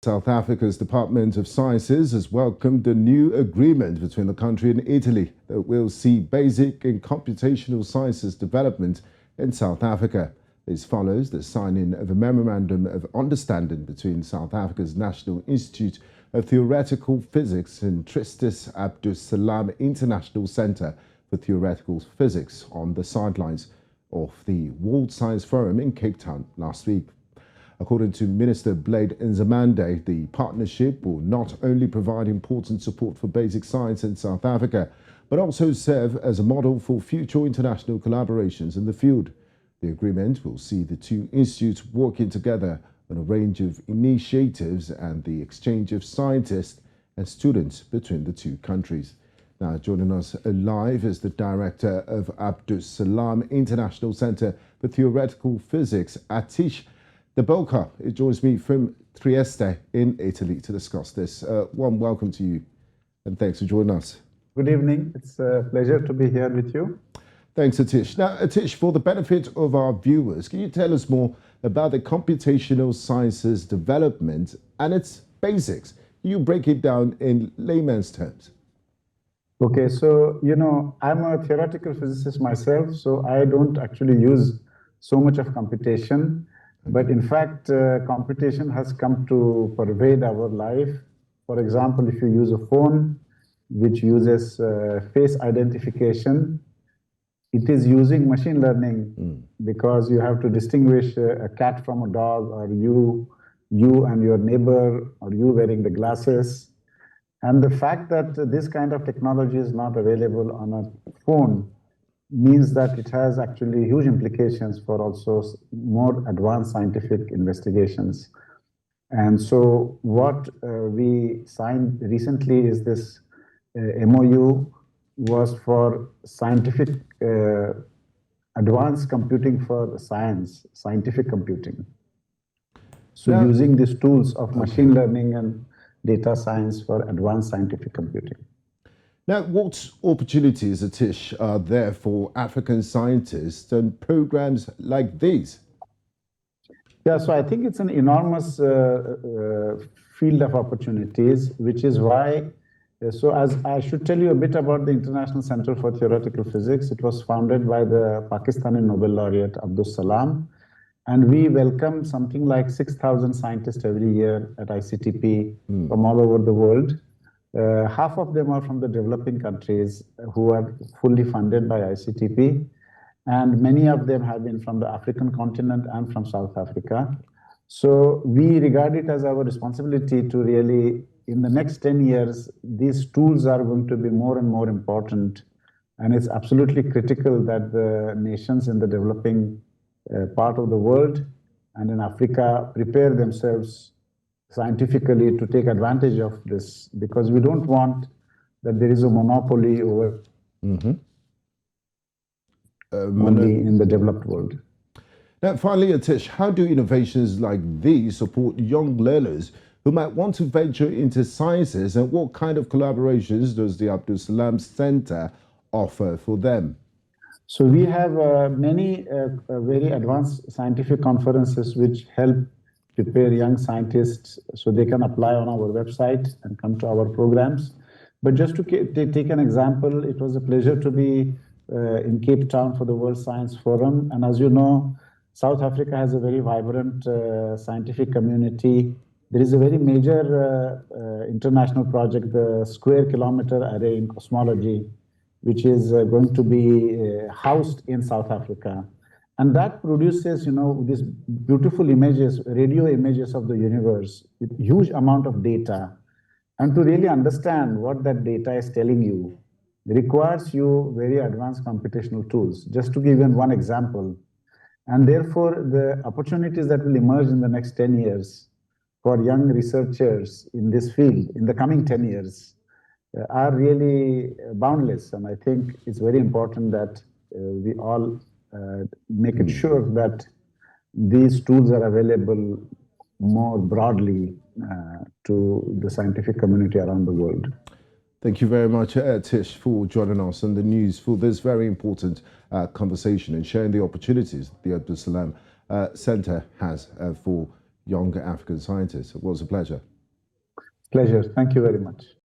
South Africa's Department of Sciences has welcomed a new agreement between the country and Italy that will see basic and computational sciences development in South Africa. This follows the signing of a memorandum of understanding between South Africa's National Institute of Theoretical Physics and Trieste's Abdus Salam International Centre for Theoretical Physics on the sidelines of the World Science Forum in Cape Town last week. According to Minister Blade Nzimande, the partnership will not only provide important support for basic science in South Africa, but also serve as a model for future international collaborations in the field. The agreement will see the two institutes working together on a range of initiatives and the exchange of scientists and students between the two countries. Now, joining us live is the director of Abdus Salam International Centre for Theoretical Physics, Atish. Dabholkar, it joins me from Trieste in Italy to discuss this. Warm welcome to you and thanks for joining us. Good evening. It's a pleasure to be here with you. Thanks, Atish. Now, Atish, for the benefit of our viewers, can you tell us more about the computational sciences development and its basics? You break it down in layman's terms. Okay, so, I'm a theoretical physicist myself, so I don't actually use so much of computation. But in fact, computation has come to pervade our life. For example, if you use a phone which uses face identification, it is using machine learning because you have to distinguish a cat from a dog, or you and your neighbor, or you wearing the glasses. And the fact that this kind of technology is not available on a phone means that it has actually huge implications for also more advanced scientific investigations. And so what we signed recently is this MOU was for scientific advanced computing for science, scientific computing. So using these tools of machine learning and data science for advanced scientific computing. Now, what opportunities, Atish, are there for African scientists and programs like these? Yeah, so I think it's an enormous field of opportunities, which is why, so as I should tell you a bit about the International Center for Theoretical Physics. It was founded by the Pakistani Nobel laureate Abdus Salam, and we welcome something like 6,000 scientists every year at ICTP from all over the world. Half of them are from the developing countries who are fully funded by ICTP, and many of them have been from the African continent and from South Africa. So we regard it as our responsibility to really, in the next 10 years, these tools are going to be more and more important, and it's absolutely critical that the nations in the developing part of the world and in Africa prepare themselves scientifically to take advantage of this, because we don't want that there is a monopoly over money in the developed world. Now, finally, Atish, how do innovations like these support young learners who might want to venture into sciences, and what kind of collaborations does the Abdus Salam Centre offer for them? So we have many very advanced scientific conferences which help prepare young scientists so they can apply on our website and come to our programs. But just to take an example, it was a pleasure to be in Cape Town for the World Science Forum. And as you know, South Africa has a very vibrant scientific community. There is a very major international project, the Square Kilometre Array in Cosmology, which is going to be housed in South Africa. And that produces, these beautiful images, radio images of the universe with huge amount of data. And to really understand what that data is telling you requires you very advanced computational tools. Just to give you one example. And therefore, the opportunities that will emerge in the next 10 years for young researchers in this field in the coming 10 years are really boundless. And I think it's very important that we all make it sure that these tools are available more broadly to the scientific community around the world. Thank you very much, Atish, for joining us on the news for this very important conversation and sharing the opportunities the Abdus Salam Centre has for young African scientists. It was a pleasure. Pleasure. Thank you very much.